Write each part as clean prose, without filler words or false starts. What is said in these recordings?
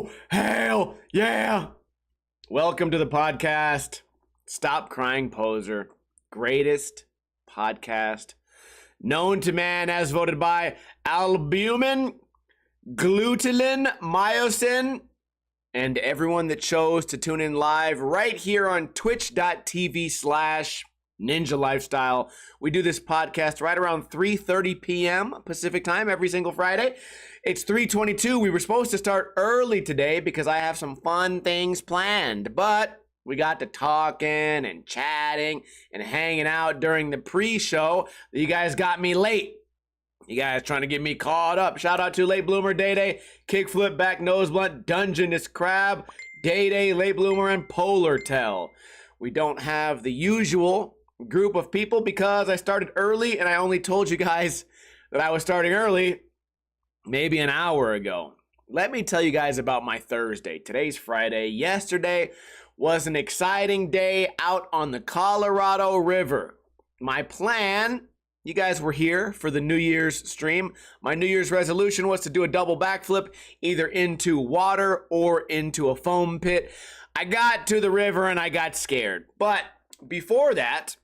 Oh, hell yeah. Welcome to the podcast. Stop Crying Poser. Greatest podcast known to man as voted by albumin, glutenin, myosin, and everyone that chose to tune in live right here on twitch.tv/Ninja Lifestyle. We do this podcast right around 3:30 p.m. Pacific time every single Friday. It's 3:22. We were supposed to start early today because I have some fun things planned, but we got to talking and chatting and hanging out during the pre-show. You guys got me late. You guys trying to get me caught up. Shout out to Late Bloomer, Day Day, Kickflip, Back Nose Blunt, Dungeness Crab, Day Day, Late Bloomer, and Polar Tell. We don't have the usual group of people because I started early and I only told you guys that I was starting early maybe an hour ago. Let me tell you guys about my Thursday. Today's Friday. Yesterday was an exciting day out on the Colorado River. My plan, you guys were here for the New Year's stream. My New Year's resolution was to do a double backflip either into water or into a foam pit. I got to the river and I got scared. But before that,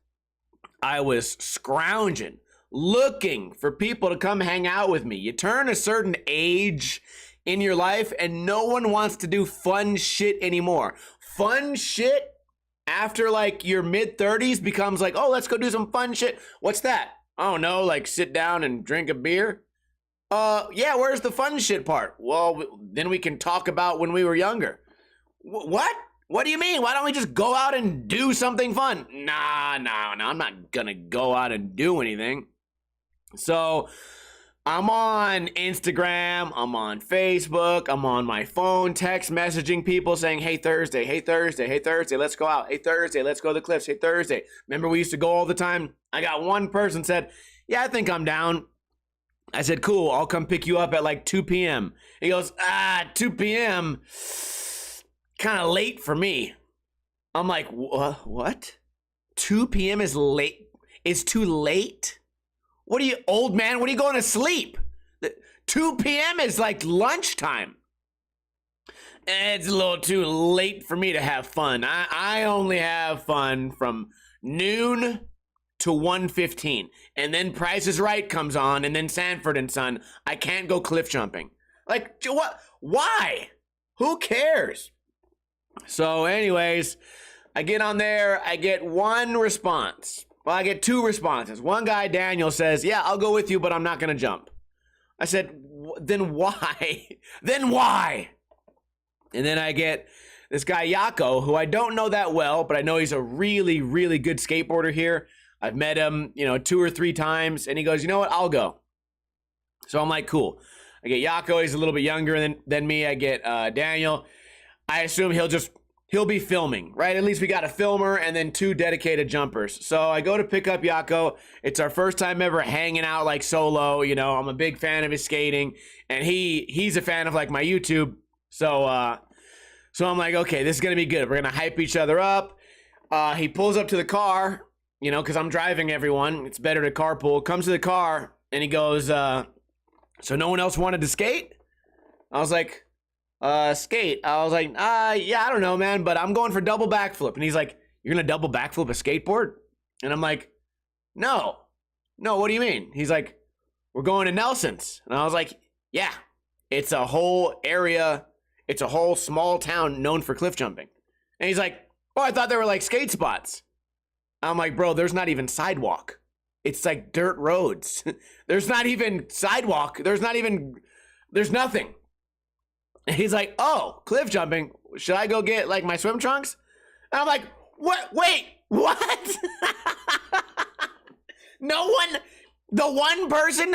I was scrounging, looking for people to come hang out with me. You turn a certain age in your life and no one wants to do fun shit anymore. Fun shit after like your mid-30s becomes like, oh, let's go do some fun shit. What's that? I don't know, like sit down and drink a beer? Yeah, where's the fun shit part? Well, then we can talk about when we were younger. What? What do you mean? Why don't we just go out and do something fun? Nah, I'm not gonna go out and do anything. So I'm on Instagram, I'm on Facebook, I'm on my phone, text messaging people saying, hey Thursday, let's go out. Hey Thursday, let's go to the cliffs. Hey Thursday. Remember we used to go all the time? I got one person said, yeah, I think I'm down. I said, cool, I'll come pick you up at like 2 p.m. He goes, 2 p.m. kind of late for me. I'm like, what? 2 p.m. is late? Is too late? What are you, old man? What are you going to sleep? 2 p.m. is like lunchtime. It's a little too late for me to have fun. I only have fun from noon to 1:15. And then Price is Right comes on, and then Sanford and Son. I can't go cliff jumping. Like, what? Why? Who cares? So anyways, I get on there. I get one response. Well, I get two responses. One guy, Daniel, says, yeah, I'll go with you, but I'm not going to jump. I said, then why? Then why? And then I get this guy, Yako, who I don't know that well, but I know he's a really, really good skateboarder here. I've met him, 2 or 3 times, and he goes, you know what? I'll go. So I'm like, cool. I get Yako. He's a little bit younger than me. I get Daniel. I assume he'll be filming, right? At least we got a filmer and then 2 dedicated jumpers. So I go to pick up Yako. It's our first time ever hanging out like solo. I'm a big fan of his skating, and he's a fan of like my YouTube. So I'm like, okay, this is gonna be good. We're gonna hype each other up. He pulls up to the car, because I'm driving everyone. It's better to carpool. Comes to the car and he goes, so no one else wanted to skate? I was like, skate. I was like, yeah, I don't know, man, but I'm going for double backflip. And he's like, you're gonna double backflip a skateboard? And I'm like, no, what do you mean? He's like, we're going to Nelson's. And I was like, yeah, it's a whole area. It's a whole small town known for cliff jumping. And he's like, oh, I thought they were like skate spots. I'm like, bro, there's not even sidewalk. It's like dirt roads. There's not even sidewalk. There's nothing. And he's like, oh, cliff jumping. Should I go get like my swim trunks? And I'm like, what? Wait, what? The one person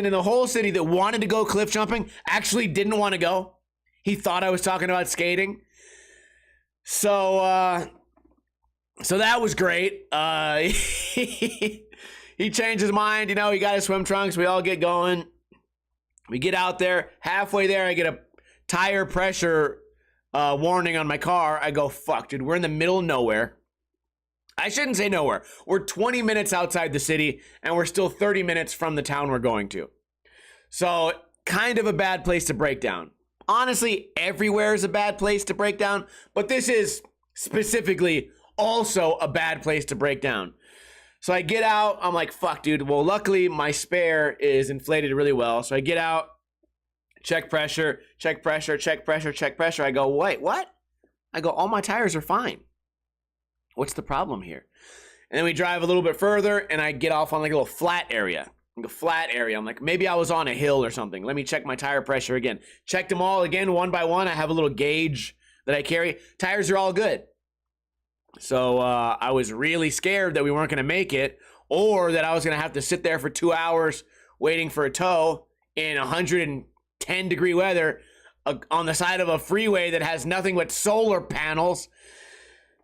in the whole city that wanted to go cliff jumping actually didn't want to go. He thought I was talking about skating. So that was great. He changed his mind. He got his swim trunks. We all get going. We get out there. Halfway there, I get a tire pressure warning on my car. I go, fuck, dude, we're in the middle of nowhere. I shouldn't say nowhere. We're 20 minutes outside the city, and we're still 30 minutes from the town we're going to. So kind of a bad place to break down. Honestly, everywhere is a bad place to break down, but this is specifically also a bad place to break down. So I get out, I'm like, fuck, dude. Well, luckily my spare is inflated really well. So I get out, check pressure, check pressure, check pressure, check pressure. I go, wait, what? I go, all my tires are fine. What's the problem here? And then we drive a little bit further and I get off on like a little flat area. Like a flat area. I'm like, maybe I was on a hill or something. Let me check my tire pressure again. Checked them all again, one by one. I have a little gauge that I carry. Tires are all good. So I was really scared that we weren't going to make it, or that I was going to have to sit there for 2 hours waiting for a tow in 110-degree weather on the side of a freeway that has nothing but solar panels.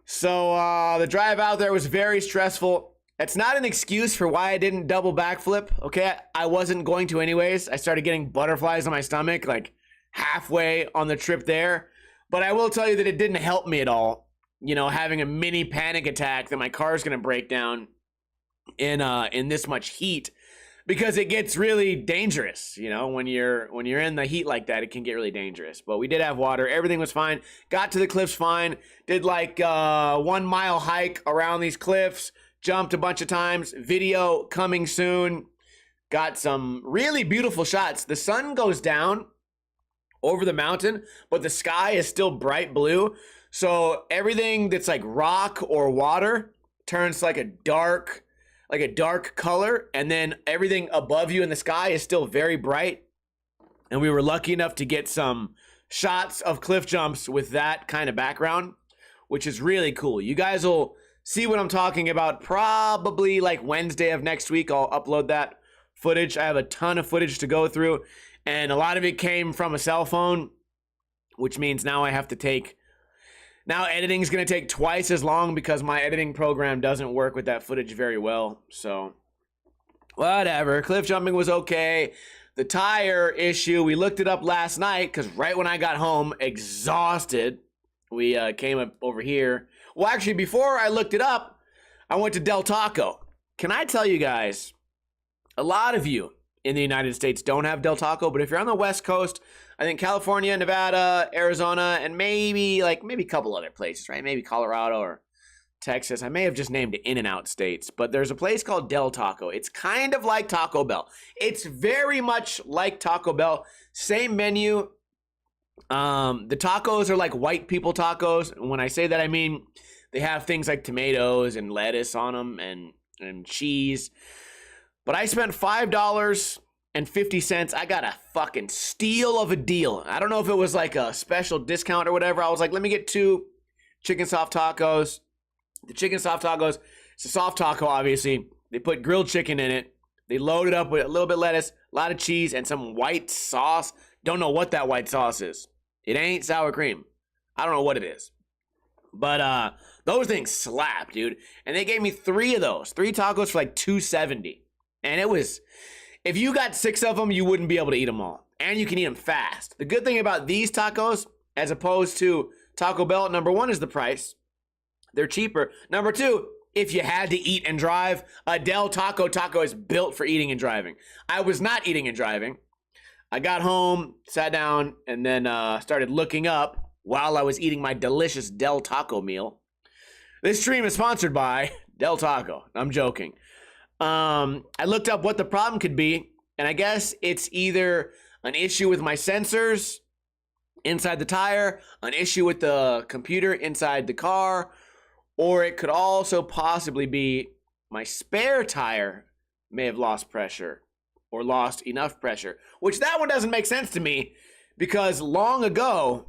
So the drive out there was very stressful. It's not an excuse for why I didn't double backflip, okay? I wasn't going to anyways. I started getting butterflies on my stomach like halfway on the trip there. But I will tell you that it didn't help me at all. You know, having a mini panic attack that my car's going to break down in this much heat, because it gets really dangerous. You know, when you're in the heat like that, it can get really dangerous. But we did have water. Everything was fine. Got to the cliffs fine. Did like 1 mile hike around these cliffs. Jumped a bunch of times. Video coming soon. Got some really beautiful shots. The sun goes down over the mountain, but the sky is still bright blue. So everything that's like rock or water turns like a dark color, and then everything above you in the sky is still very bright. And we were lucky enough to get some shots of cliff jumps with that kind of background, which is really cool. You guys will see what I'm talking about probably like Wednesday of next week. I'll upload that footage. I have a ton of footage to go through, and a lot of it came from a cell phone, which means now editing is going to take twice as long because my editing program doesn't work with that footage very well. So whatever. Cliff jumping was okay. The tire issue, we looked it up last night because right when I got home, exhausted, we came up over here. Well, actually, before I looked it up, I went to Del Taco. Can I tell you guys, a lot of you in the United States don't have Del Taco, but if you're on the West Coast, I think California, Nevada, Arizona, and maybe a couple other places, right? Maybe Colorado or Texas. I may have just named In-N-Out states, but there's a place called Del Taco. It's kind of like Taco Bell. It's very much like Taco Bell. Same menu. The tacos are like white people tacos. And when I say that, I mean they have things like tomatoes and lettuce on them and cheese. But I spent $5.50. I got a fucking steal of a deal. I don't know if it was like a special discount or whatever. I was like, let me get 2 chicken soft tacos. The chicken soft tacos, it's a soft taco, obviously. They put grilled chicken in it. They load it up with a little bit of lettuce, a lot of cheese, and some white sauce. Don't know what that white sauce is. It ain't sour cream. I don't know what it is. But those things slap, dude. And they gave me 3 of those. 3 tacos for like $2.70. And it was, if you got 6 of them, you wouldn't be able to eat them all. And you can eat them fast. The good thing about these tacos, as opposed to Taco Bell, number 1 is the price. They're cheaper. Number 2, if you had to eat and drive, a Del Taco taco is built for eating and driving. I was not eating and driving. I got home, sat down, and then started looking up while I was eating my delicious Del Taco meal. This stream is sponsored by Del Taco. I'm joking. I looked up what the problem could be, and I guess it's either an issue with my sensors inside the tire, an issue with the computer inside the car, or it could also possibly be my spare tire may have lost pressure or lost enough pressure, which that one doesn't make sense to me because long ago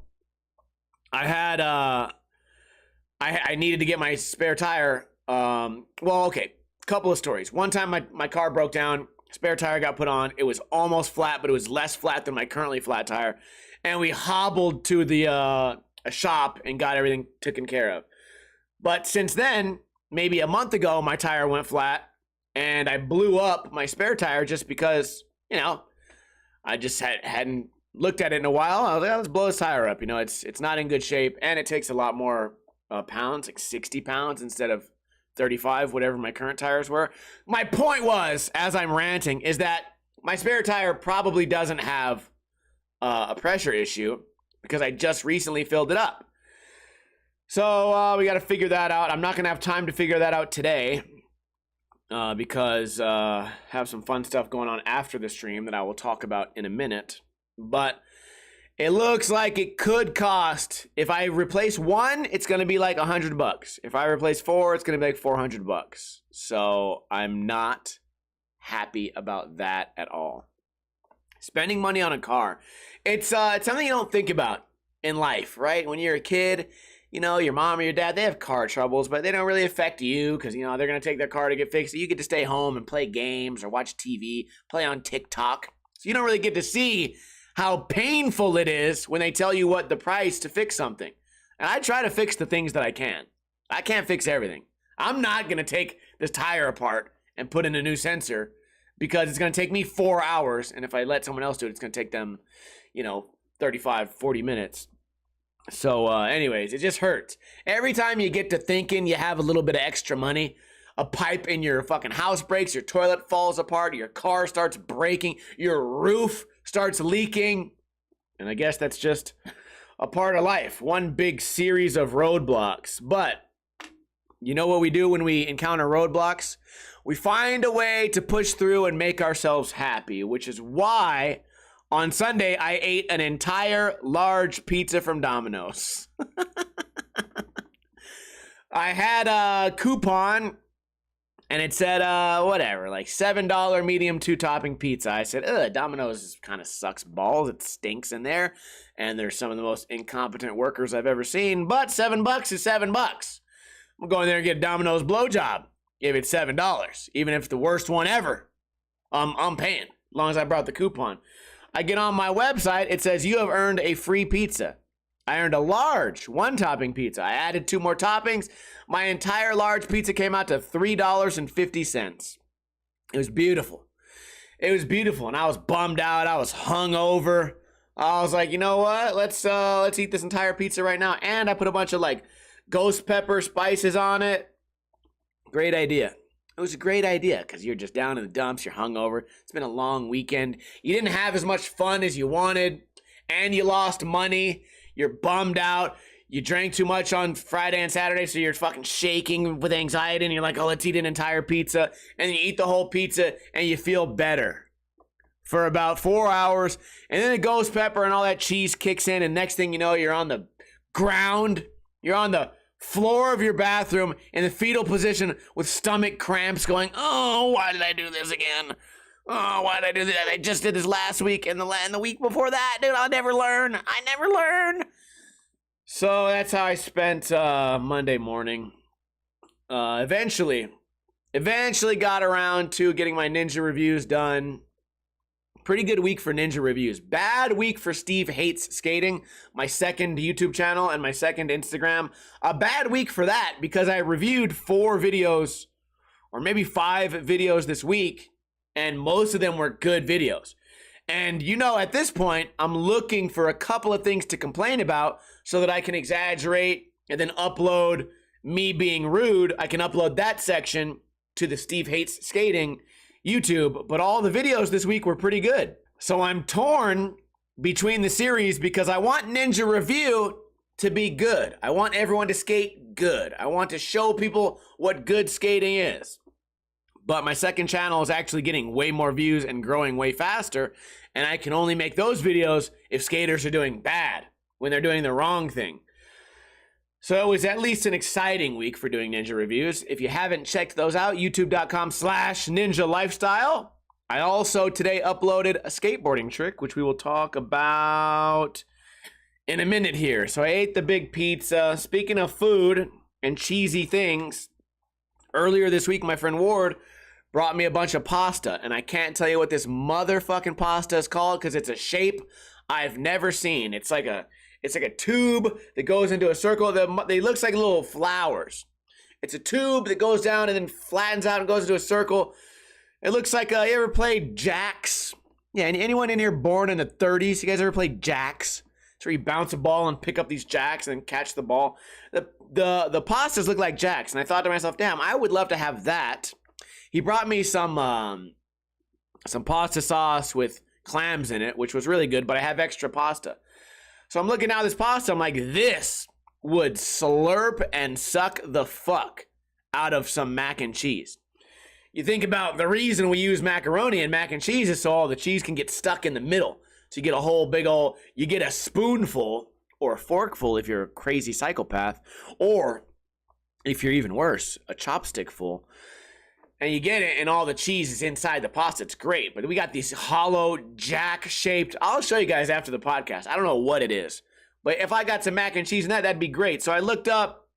I had I needed to get my spare tire. Couple of stories. One time my car broke down, spare tire got put on. It was almost flat, but it was less flat than my currently flat tire. And we hobbled to the a shop and got everything taken care of. But since then, maybe a month ago, my tire went flat and I blew up my spare tire just because, you know, I just hadn't looked at it in a while. I was like, let's blow this tire up. You know, it's not in good shape and it takes a lot more pounds, like 60 pounds instead of 35, whatever my current tires were. My point was, as I'm ranting, is that my spare tire probably doesn't have a pressure issue because I just recently filled it up. So we got to figure that out. I'm not going to have time to figure that out today because I have some fun stuff going on after the stream that I will talk about in a minute. But it looks like it could cost, if I replace one, it's going to be like $100. If I replace four, it's going to be like $400. So I'm not happy about that at all. Spending money on a car. It's something you don't think about in life, right? When you're a kid, you know, your mom or your dad, they have car troubles, but they don't really affect you because, you know, they're going to take their car to get fixed. So you get to stay home and play games or watch TV, play on TikTok. So you don't really get to see how painful it is when they tell you what the price to fix something. And I try to fix the things that I can. I can't fix everything. I'm not going to take this tire apart and put in a new sensor because it's going to take me 4 hours. And if I let someone else do it, it's going to take them, you know, 35, 40 minutes. So anyways, it just hurts. Every time you get to thinking you have a little bit of extra money, a pipe in your fucking house breaks, your toilet falls apart, your car starts breaking, your roof starts leaking. And I guess that's just a part of life. One big series of roadblocks. But you know what we do when we encounter roadblocks? We find a way to push through and make ourselves happy, which is why on Sunday I ate an entire large pizza from Domino's. I had a coupon and it said, whatever, like $7 medium 2-topping pizza. I said, Domino's kind of sucks balls. It stinks in there. And there's some of the most incompetent workers I've ever seen. But $7 is $7. I'm going there and get a Domino's blowjob. Give it $7. Even if it's the worst one ever, I'm paying. As long as I brought the coupon. I get on my website. It says, you have earned a free pizza. I earned a large 1-topping pizza. I added 2 more toppings. My entire large pizza came out to $3.50. It was beautiful. It was beautiful, and I was bummed out. I was hungover. I was like, you know what? Let's eat this entire pizza right now. And I put a bunch of like ghost pepper spices on it. Great idea. It was a great idea because you're just down in the dumps. You're hungover. It's been a long weekend. You didn't have as much fun as you wanted, and you lost money. You're bummed out. You drank too much on Friday and Saturday, so you're fucking shaking with anxiety, and you're like, oh, let's eat an entire pizza. And you eat the whole pizza, and you feel better for about 4 hours. And then the ghost pepper and all that cheese kicks in, and next thing you know, you're on the ground. You're on the floor of your bathroom in the fetal position with stomach cramps going, oh, why did I do this again? Oh, why did I do that? I just did this last week and the week before that. Dude, I'll never learn. I never learn. So that's how I spent Monday morning. Eventually got around to getting my Ninja reviews done. Pretty good week for Ninja reviews. Bad week for Steve Hates Skating, my second YouTube channel and my second Instagram. A bad week for that because I reviewed 4 videos or maybe 5 videos this week, and most of them were good videos. And you know, at this point, I'm looking for a couple of things to complain about so that I can exaggerate and then upload me being rude. I can upload that section to the Steve Hates Skating YouTube, but all the videos this week were pretty good. So I'm torn between the series because I want Ninja Review to be good. I want everyone to skate good. I want to show people what good skating is. But my second channel is actually getting way more views and growing way faster, and I can only make those videos if skaters are doing bad, when they're doing the wrong thing. So it was at least an exciting week for doing Ninja reviews. If you haven't checked those out, youtube.com/Ninja Lifestyle. I also today uploaded a skateboarding trick, which we will talk about in a minute here. So I ate the big pizza. Speaking of food and cheesy things, earlier this week, my friend Ward brought me a bunch of pasta, and I can't tell you what this motherfucking pasta is called because it's a shape I've never seen. It's like a tube that goes into a circle. They looks like little flowers. It's a tube that goes down and then flattens out and goes into a circle. It looks like, you ever played jacks? Yeah, anyone in here born in the 30s? You guys ever played jacks? It's where you bounce a ball and pick up these jacks and then catch the ball. The pastas look like jacks, and I thought to myself, damn, I would love to have that. He brought me some pasta sauce with clams in it, which was really good, but I have extra pasta. So I'm looking at this pasta, I'm like, this would slurp and suck the fuck out of some mac and cheese. You think about the reason we use macaroni and mac and cheese is so all the cheese can get stuck in the middle. So you get a whole big old, you get a spoonful or a forkful if you're a crazy psychopath, or if you're even worse, a chopstick full. And you get it and all the cheese is inside the pasta. It's great. But we got these hollow jack-shaped, I'll show you guys after the podcast. I don't know what it is. But if I got some mac and cheese in that, that'd be great. So I looked up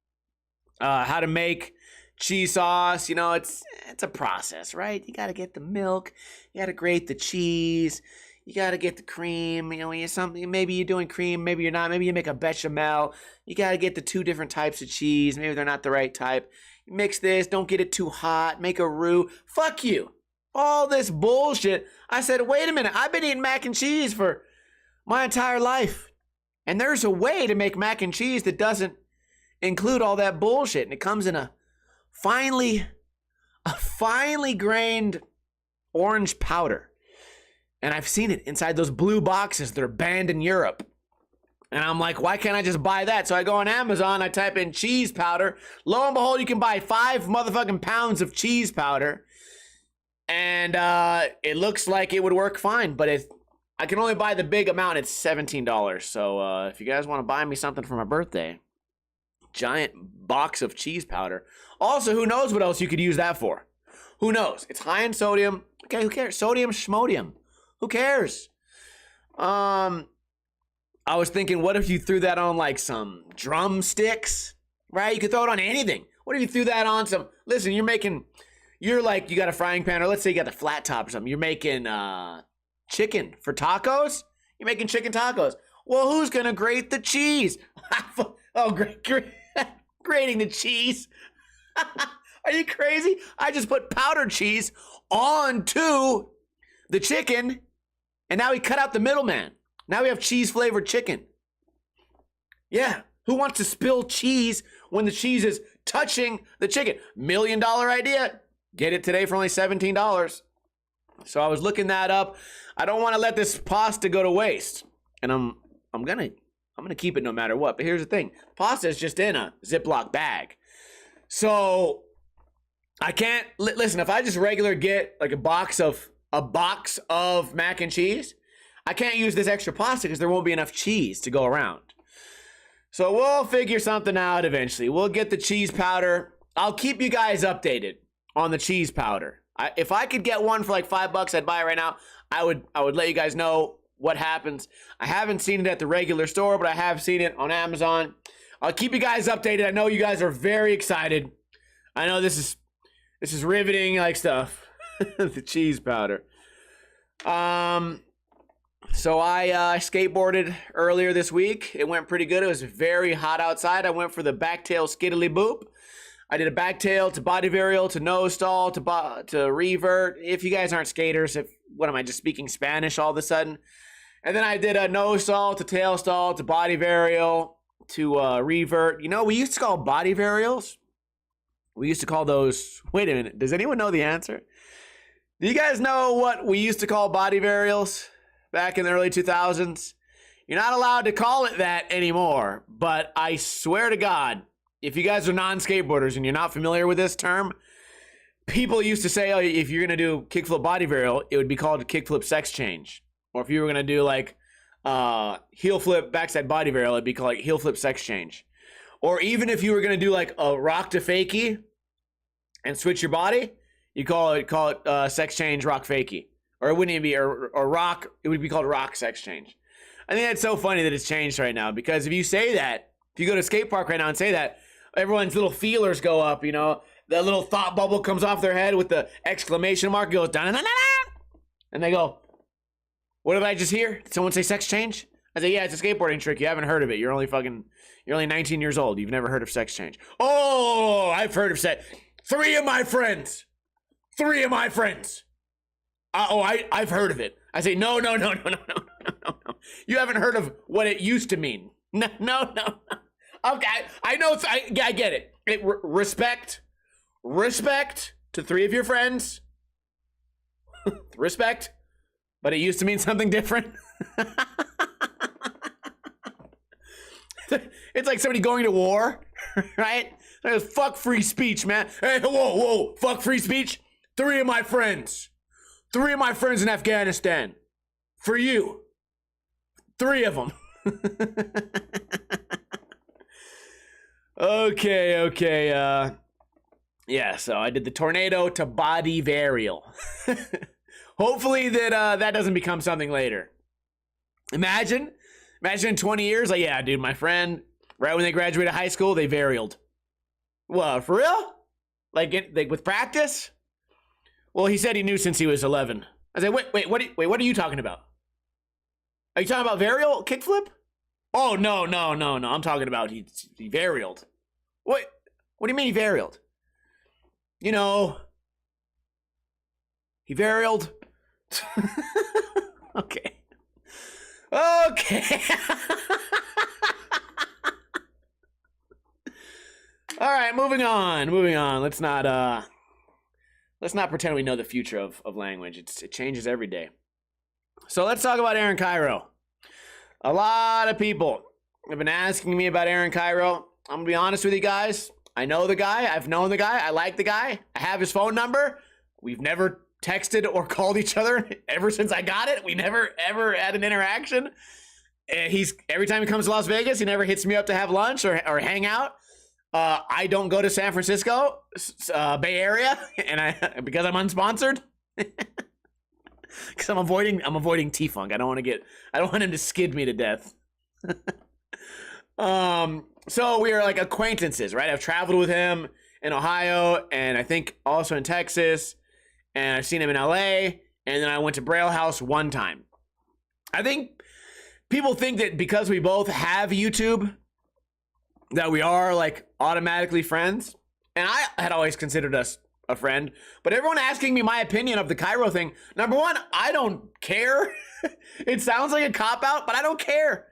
how to make cheese sauce. You know, it's a process, right? You got to get the milk. You got to grate the cheese. You got to get the cream. You know, maybe you're doing cream, maybe you're not. Maybe you make a bechamel. You got to get the 2 different types of cheese. Maybe they're not the right type. You mix this. Don't get it too hot. Make a roux. Fuck you. All this bullshit. I said, wait a minute. I've been eating mac and cheese for my entire life. And there's a way to make mac and cheese that doesn't include all that bullshit. And it comes in a finely grained orange powder. And I've seen it inside those blue boxes that are banned in Europe. And I'm like, why can't I just buy that? So I go on Amazon, I type in cheese powder. Lo and behold, you can buy 5 motherfucking pounds of cheese powder. And it looks like it would work fine. But I can only buy the big amount. It's $17. So if you guys want to buy me something for my birthday, giant box of cheese powder. Also, who knows what else you could use that for? Who knows? It's high in sodium. Okay, who cares? Sodium, schmodium. Who cares? I was thinking, what if you threw that on like some drumsticks, right? You could throw it on anything. What if you threw that on some, listen, you got a frying pan, or let's say you got a flat top or something. You're making chicken for tacos? You're making chicken tacos. Well, who's going to grate the cheese? Oh, grating the cheese. Are you crazy? I just put powdered cheese onto the chicken, and now we cut out the middleman. Now we have cheese-flavored chicken. Yeah, who wants to spill cheese when the cheese is touching the chicken? $1 million idea. Get it today for only $17. So I was looking that up. I don't want to let this pasta go to waste, and I'm gonna keep it no matter what. But here's the thing: pasta is just in a Ziploc bag, so I can't listen. If I just regular get like a box of mac and cheese, I can't use this extra pasta because there won't be enough cheese to go around. So we'll figure something out eventually. We'll get the cheese powder. I'll keep you guys updated on the cheese powder. If I could get one for like $5, I'd buy it right now. I would let you guys know what happens. I haven't seen it at the regular store, but I have seen it on Amazon. I'll keep you guys updated. I know you guys are very excited. I know this is riveting like stuff. The cheese powder. So I skateboarded earlier this week. It went pretty good. It was very hot outside. I went for the backtail skiddly boop. I did a backtail to body varial to nose stall to revert. If you guys aren't skaters, what am I just speaking Spanish all of a sudden? And then I did a nose stall to tail stall to body varial to revert. You know, we used to call body varials. We used to call those. Wait a minute. Does anyone know the answer? Do you guys know what we used to call body varials back in the early 2000s? You're not allowed to call it that anymore, but I swear to God, if you guys are non-skateboarders and you're not familiar with this term, people used to say, oh, if you're going to do kickflip body varial, it would be called a kickflip sex change. Or if you were going to do like heel flip backside body varial, it'd be called like heel flip sex change. Or even if you were going to do like a rock to fakie and switch your body, you call it sex change rock fakie. Or it wouldn't even be or rock, it would be called rock sex change. I think that's so funny that it's changed right now, because if you say that, if you go to a skate park right now and say that, everyone's little feelers go up, you know, the little thought bubble comes off their head with the exclamation mark, goes da da da da, and they go, what did I just hear? Did someone say sex change? I say, yeah, it's a skateboarding trick. You haven't heard of it. You're only 19 years old. You've never heard of sex change. Oh, I've heard of sex. Three of my friends. I've heard of it. I say, no. You haven't heard of what it used to mean. No. Okay, I know. I get it. Respect to three of your friends. Respect. but it used to mean something different. It's like somebody going to war, right? Like, fuck free speech, man. Hey, whoa, fuck free speech. 3 of my friends in Afghanistan. For you. 3 of them. Okay. Yeah, so I did the tornado to body varial. Hopefully that doesn't become something later. Imagine in 20 years, like, yeah, dude, my friend, right when they graduated high school, they varialed. What, for real? Like with practice? Well, he said he knew since he was 11. I said, wait, what are you talking about? Are you talking about varial kickflip? Oh, no. I'm talking about he varialed. What do you mean he varialed? You know, he varialed. Okay. All right, moving on. Let's not pretend we know the future of language. It changes every day. So let's talk about Aaron Cairo. A lot of people have been asking me about Aaron Cairo. I'm gonna be honest with you guys. I know the guy. I've known the guy. I like the guy. I have his phone number. We've never texted or called each other ever since I got it. We never ever had an interaction. Every time he comes to Las Vegas, he never hits me up to have lunch or hang out. I don't go to San Francisco, Bay Area, and because I'm unsponsored. Because I'm avoiding T-Funk. I don't want him to skid me to death. So we are like acquaintances, right? I've traveled with him in Ohio, and I think also in Texas, and I've seen him in LA, and then I went to Braille House one time. I think people think that because we both have YouTube, that we are like automatically friends, and I had always considered us a friend, but everyone asking me my opinion of the Cairo thing, number one, I don't care. It sounds like a cop-out, but I don't care.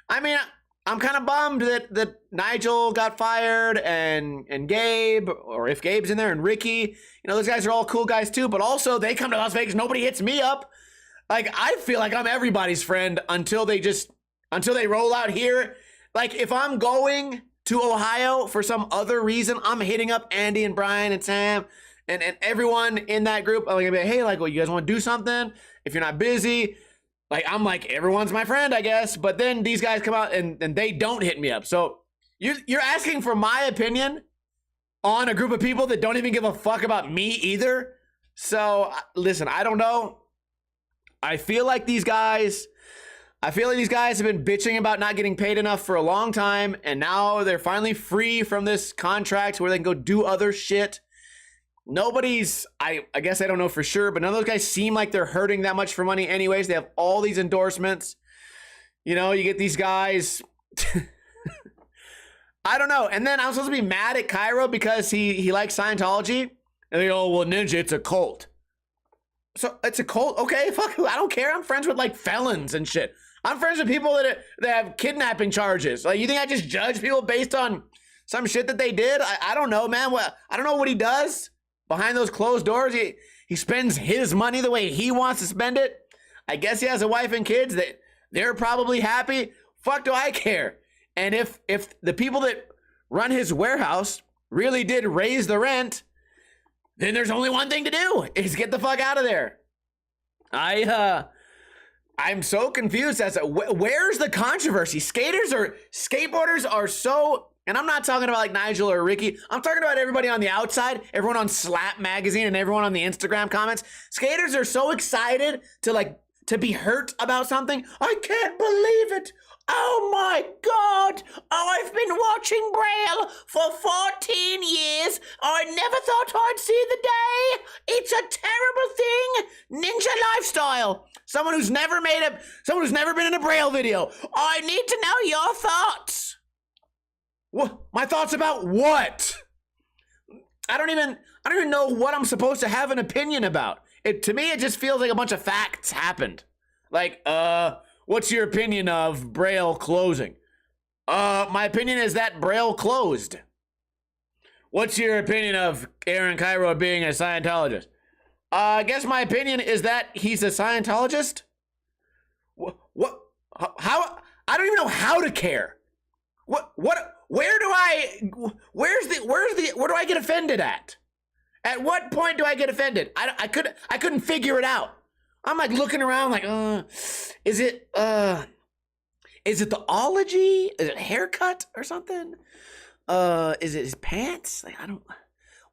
I mean, I'm kind of bummed that Nigel got fired and Gabe, or if Gabe's in there, and Ricky. You know, those guys are all cool guys too, but also they come to Las Vegas, nobody hits me up. Like, I feel like I'm everybody's friend until they roll out here. Like, if I'm going to Ohio for some other reason, I'm hitting up Andy and Brian and Sam and everyone in that group. I'm gonna be like, hey, like, well, you guys want to do something? If you're not busy, like, I'm like, everyone's my friend, I guess. But then these guys come out and they don't hit me up. So you're asking for my opinion on a group of people that don't even give a fuck about me either. So listen, I don't know. I feel like these guys have been bitching about not getting paid enough for a long time, and now they're finally free from this contract where they can go do other shit. I guess I don't know for sure, but none of those guys seem like they're hurting that much for money anyways. They have all these endorsements. You know, you get these guys. I don't know. And then I'm supposed to be mad at Cairo because he likes Scientology. And they go, well, Ninja, it's a cult. So it's a cult? Okay, fuck, I don't care. I'm friends with like felons and shit. I'm friends with people that have kidnapping charges. Like, you think I just judge people based on some shit that they did? I don't know, man. I don't know what he does behind those closed doors. He spends his money the way he wants to spend it. I guess he has a wife and kids that they're probably happy. Fuck do I care? And if the people that run his warehouse really did raise the rent, then there's only one thing to do, is get the fuck out of there. I'm so confused as to where's the controversy. Skateboarders are so, and I'm not talking about like Nigel or Ricky. I'm talking about everybody on the outside, everyone on Slap Magazine and everyone on the Instagram comments. Skaters are so excited to be hurt about something. I can't believe it. Oh my God. Oh, I've been watching Braille for 14 years. I never thought I'd see the day. It's a terrible thing. Ninja lifestyle. Someone who's never been in a Braille video. I need to know your thoughts. What? My thoughts about what? I don't even know what I'm supposed to have an opinion about. To me, it just feels like a bunch of facts happened. Like, what's your opinion of Braille closing? My opinion is that Braille closed. What's your opinion of Aaron Cairo being a Scientologist? I guess my opinion is that he's a Scientologist. What? How? I don't even know how to care. Where do where do I get offended at? At what point do I get offended? I couldn't figure it out. I'm like looking around like, is it the ology? Is it haircut or something? Is it his pants? Like,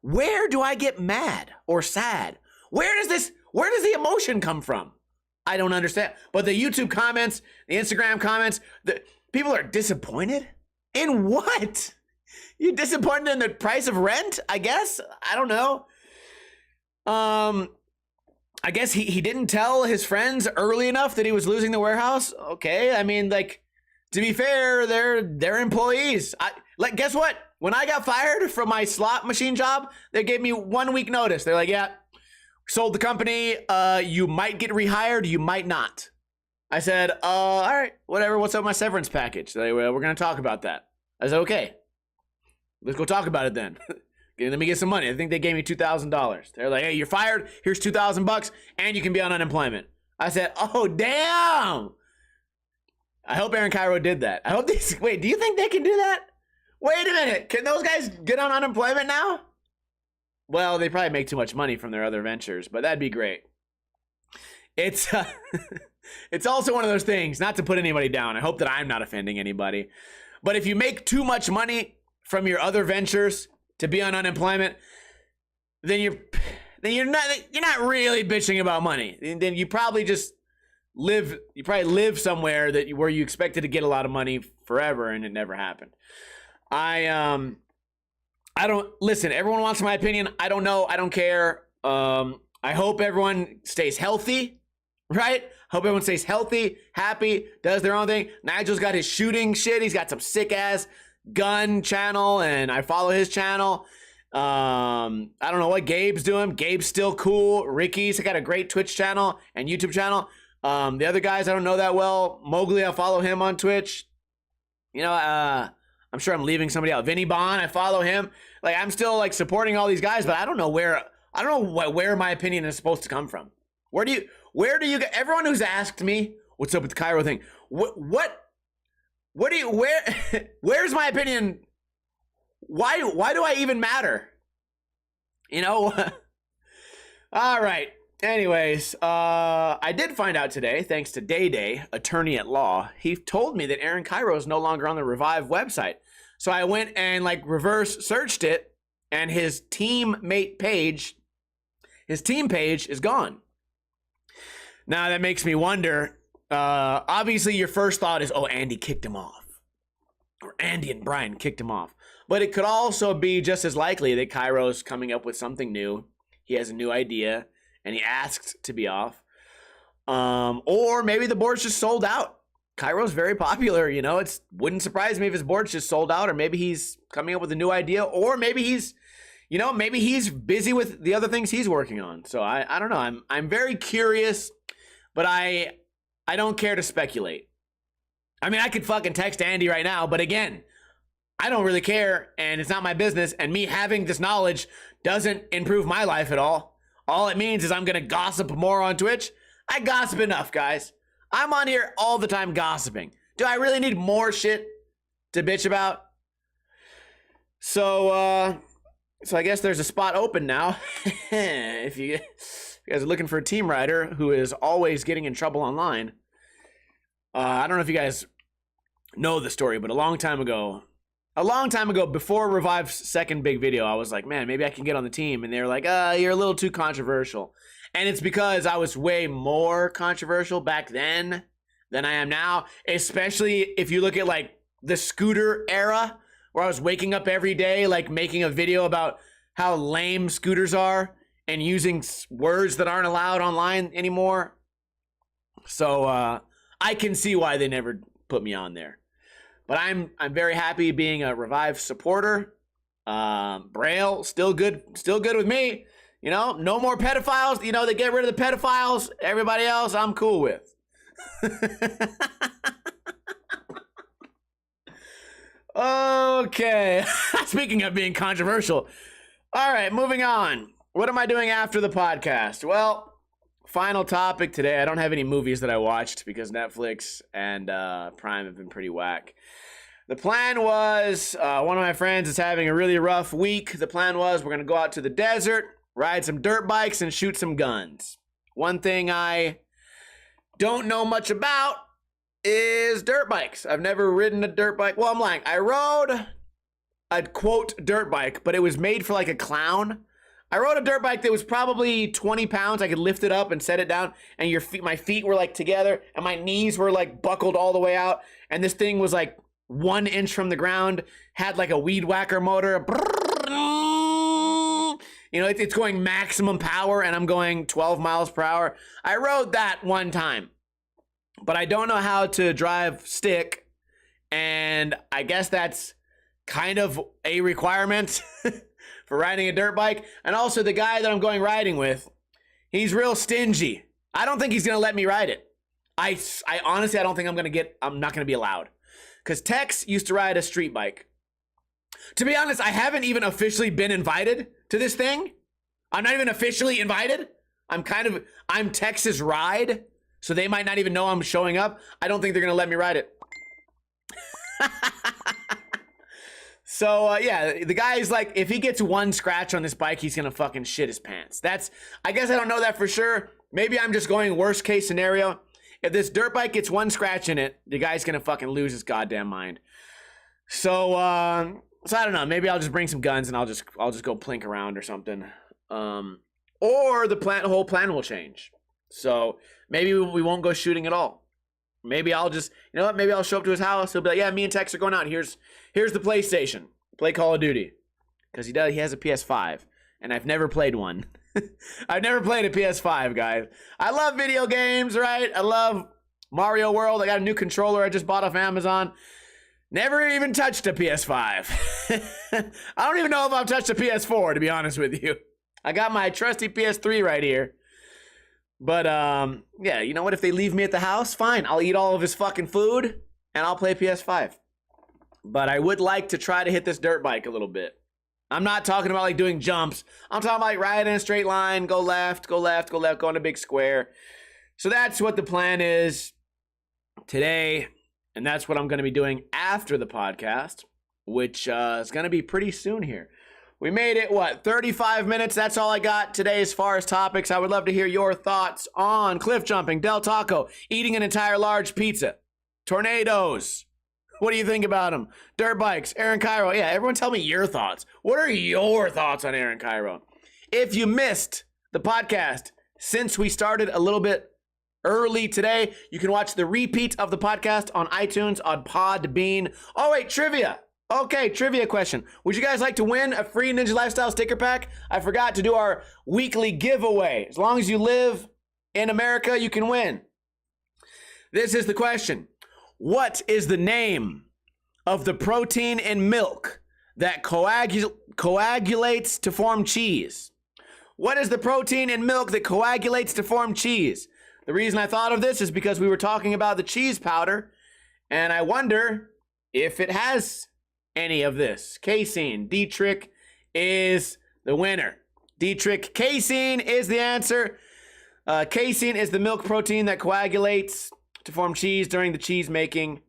where do I get mad or sad? Where does the emotion come from? I don't understand. But the YouTube comments, the Instagram comments, the people are disappointed. In what? You disappointed in the price of rent? I guess. I don't know. I guess he didn't tell his friends early enough that he was losing the warehouse. Okay, I mean, like, to be fair, they're employees. Guess what? When I got fired from my slot machine job, they gave me 1 week notice. They're like, yeah, sold the company. You might get rehired. You might not. I said, all right, whatever. What's up with my severance package? They were, we're going to talk about that. I said, okay, let's go talk about it then. Let me get some money. I think they gave me $2,000. They're like, hey, you're fired. Here's $2,000 and you can be on unemployment. I said, oh, damn. I hope Aaron Cairo did that. I hope these, wait, do you think they can do that? Wait a minute. Can those guys get on unemployment now? Well, they probably make too much money from their other ventures, but that'd be great. It's it's also one of those things, not to put anybody down. I hope that I'm not offending anybody. But if you make too much money from your other ventures to be on unemployment, then you're not really bitching about money. Then you probably just live somewhere where you expected to get a lot of money forever and it never happened. I don't listen, everyone wants my opinion. I don't know. I don't care. I hope everyone stays healthy, right? Hope everyone stays healthy, happy, does their own thing. Nigel's got his shooting shit. He's got some sick ass gun channel and I follow his channel. I don't know what Gabe's doing. Gabe's still cool. Ricky's got a great Twitch channel and YouTube channel. The other guys I don't know that well. Mowgli, I follow him on Twitch. You know, I'm sure I'm leaving somebody out. Vinny Bond, I follow him. Like, I'm still like supporting all these guys, but I don't know where my opinion is supposed to come from. Where do you get everyone who's asked me what's up with the Cairo thing? Where's my opinion? Why do I even matter? You know? All right. Anyways, I did find out today, thanks to Day Day, attorney at law, he told me that Aaron Cairo is no longer on the Revive website. So I went and like reverse searched it, and his team page is gone. Now that makes me wonder, obviously your first thought is, oh, Andy kicked him off. Or Andy and Brian kicked him off. But it could also be just as likely that Cairo's coming up with something new. He has a new idea, and he asked to be off. Or maybe the board's just sold out. Cairo's very popular, you know. It wouldn't surprise me if his board's just sold out, or maybe he's coming up with a new idea, or maybe he's, you know, maybe he's busy with the other things he's working on. So I don't know. I'm very curious, but I don't care to speculate. I mean, I could fucking text Andy right now, but again, I don't really care, and it's not my business, and me having this knowledge doesn't improve my life at all. All it means is I'm going to gossip more on Twitch. I gossip enough, guys. I'm on here all the time gossiping. Do I really need more shit to bitch about? So I guess there's a spot open now. If you guys are looking for a team rider who is always getting in trouble online. I don't know if you guys know the story, but a long time ago, before Revive's second big video, I was like, man, maybe I can get on the team. And they were like, you're a little too controversial. And it's because I was way more controversial back then than I am now, especially if you look at like the scooter era, where I was waking up every day, like making a video about how lame scooters are and using words that aren't allowed online anymore. So I can see why they never put me on there. But I'm very happy being a Revive supporter. Braille, still good with me. You know, no more pedophiles. You know, they get rid of the pedophiles. Everybody else, I'm cool with. Okay. Speaking of being controversial. All right, moving on. what am I doing after the podcast? Well, final topic today. I don't have any movies that I watched because Netflix and Prime have been pretty whack. The plan was, one of my friends is having a really rough week. The plan was we're going to go out to the desert, ride some dirt bikes, and shoot some guns. One thing I don't know much about is dirt bikes. I've never ridden a dirt bike. Well, I'm lying. I rode a, quote, dirt bike, but it was made for like a clown. I rode a dirt bike that was probably 20 pounds. I could lift it up and set it down, and my feet were like together, and my knees were like buckled all the way out, and this thing was like 1 inch from the ground, had like a weed whacker motor. You know, it's going maximum power, and I'm going 12 miles per hour. I rode that one time, but I don't know how to drive stick, and I guess that's kind of a requirement for riding a dirt bike. And also the guy that I'm going riding with, he's real stingy. I don't think he's going to let me ride it. I honestly, I don't think I'm not going to be allowed. Because Tex used to ride a street bike. To be honest, I haven't even officially been invited to this thing. I'm not even officially invited. I'm Tex's ride, so they might not even know I'm showing up. I don't think they're going to let me ride it. So, yeah, the guy's like, if he gets one scratch on this bike, he's going to fucking shit his pants. I guess I don't know that for sure. Maybe I'm just going worst case scenario. If this dirt bike gets one scratch in it, the guy's going to fucking lose his goddamn mind. So I don't know. Maybe I'll just bring some guns and I'll just go plink around or something. Or the whole plan will change. So maybe we won't go shooting at all. Maybe I'll just, you know what? Maybe I'll show up to his house. He'll be like, yeah, me and Tex are going out. Here's the PlayStation. Play Call of Duty. Because he has a PS5. And I've never played one. I've never played a PS5, guys. I love video games, right? I love Mario World. I got a new controller I just bought off Amazon. Never even touched a PS5. I don't even know if I've touched a PS4, to be honest with you. I got my trusty PS3 right here. But, yeah, you know what? If they leave me at the house, fine. I'll eat all of his fucking food, and I'll play PS5. But I would like to try to hit this dirt bike a little bit. I'm not talking about, like, doing jumps. I'm talking about, like, ride in a straight line, go left, go left, go left, go in a big square. So that's what the plan is today, and that's what I'm going to be doing after the podcast, which is going to be pretty soon here. We made it, 35 minutes? That's all I got today as far as topics. I would love to hear your thoughts on cliff jumping, Del Taco, eating an entire large pizza, tornadoes. What do you think about them? Dirt bikes, Aaron Cairo. Yeah, everyone tell me your thoughts. What are your thoughts on Aaron Cairo? If you missed the podcast since we started a little bit early today, you can watch the repeat of the podcast on iTunes, on Podbean. Oh, wait, trivia. Okay, trivia question. Would you guys like to win a free Ninja Lifestyle sticker pack? I forgot to do our weekly giveaway. As long as you live in America, you can win. This is the question. What is the name of the protein in milk that coagulates to form cheese? What is the protein in milk that coagulates to form cheese? The reason I thought of this is because we were talking about the cheese powder, and I wonder if it has any of this. Casein. Dietrich is the winner. Dietrich, casein is the answer. Casein is the milk protein that coagulates to form cheese during the cheese making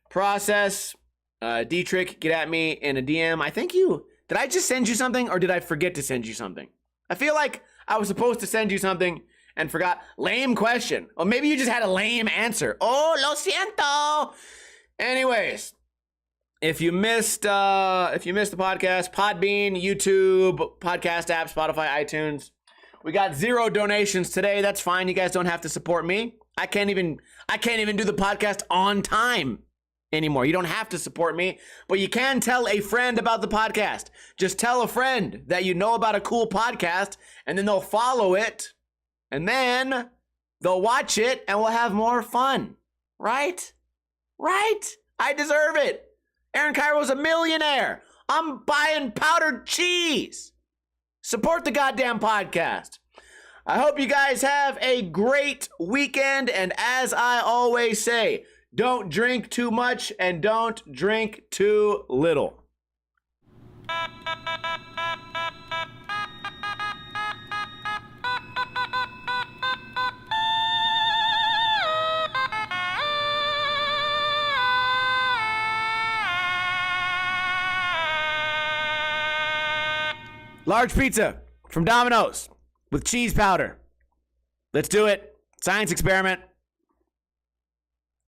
process. Dietrich, get at me in a DM. Did I just send you something or did I forget to send you something? I feel like I was supposed to send you something and forgot. Lame question. Or maybe you just had a lame answer. Oh, lo siento. Anyways, if you missed the podcast, Podbean, YouTube, podcast app, Spotify, iTunes, we got 0 donations today. That's fine. You guys don't have to support me. I can't even do the podcast on time anymore. You don't have to support me, but you can tell a friend about the podcast. Just tell a friend that you know about a cool podcast, and then they'll follow it, and then they'll watch it, and we'll have more fun. Right? Right? I deserve it. Aaron Cairo's a millionaire. I'm buying powdered cheese. Support the goddamn podcast. I hope you guys have a great weekend. And as I always say, don't drink too much and don't drink too little. Large pizza from Domino's with cheese powder. Let's do it. Science experiment.